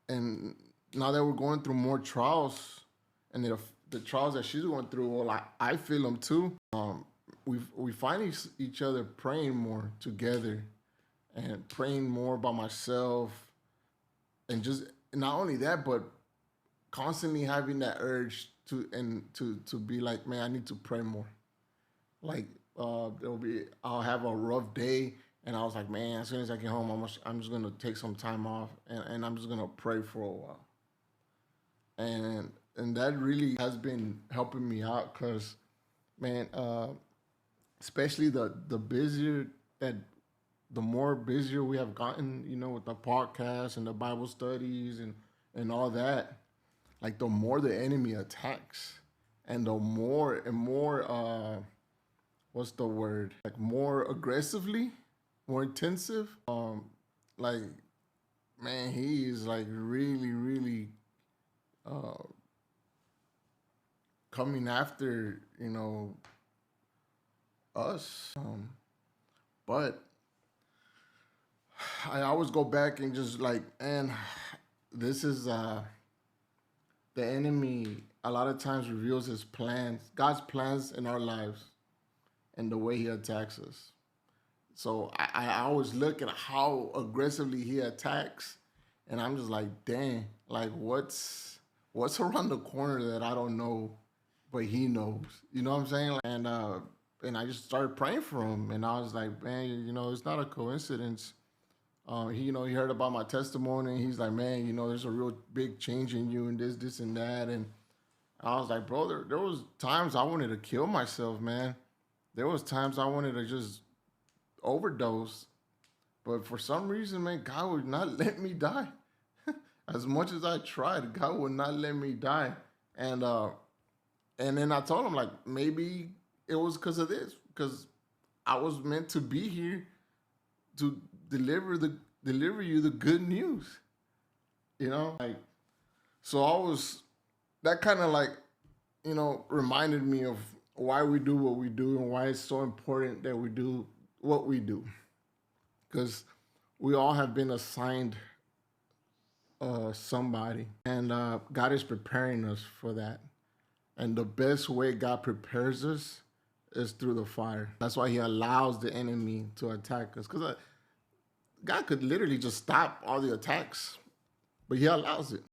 and now that we're going through more trials, and the trials that she's going through, well, I feel them too. We find each other praying more together and praying more by myself, and just not only that, but constantly having that urge to be like, man, I need to pray more. Like I'll have a rough day, and I was like, man, as soon as I get home, I'm just gonna take some time off, and I'm just gonna pray for a while, and that really has been helping me out, cause man, especially the busier that the more busier we have gotten, with the podcast and the Bible studies and all that, like the more the enemy attacks, and the more and more what's the word? Like more aggressively, more intensive. Like man, he is like really, really uh coming after, us. But I always go back and just like, and this is the enemy a lot of times reveals his plans, God's plans in our lives, and the way he attacks us. So I always look at how aggressively he attacks, and I'm just like, dang, like what's around the corner that I don't know, but he knows. You know what I'm saying? And I just started praying for him, and I was like, man, it's not a coincidence. He heard about my testimony, and he's like, man, there's a real big change in you, and this, and that, and I was like, bro, there was times I wanted to kill myself, man. There was times I wanted to just overdose, but for some reason, man, God would not let me die. As much as I tried, God would not let me die. And then I told him, like, maybe it was because of this, because I was meant to be here to deliver you the good news. Like, so I was that kind of like, reminded me of why we do what we do, and why it's so important that we do what we do, because we all have been assigned somebody, and God is preparing us for that. And the best way God prepares us is through the fire. That's why He allows the enemy to attack us, because God could literally just stop all the attacks, but He allows it.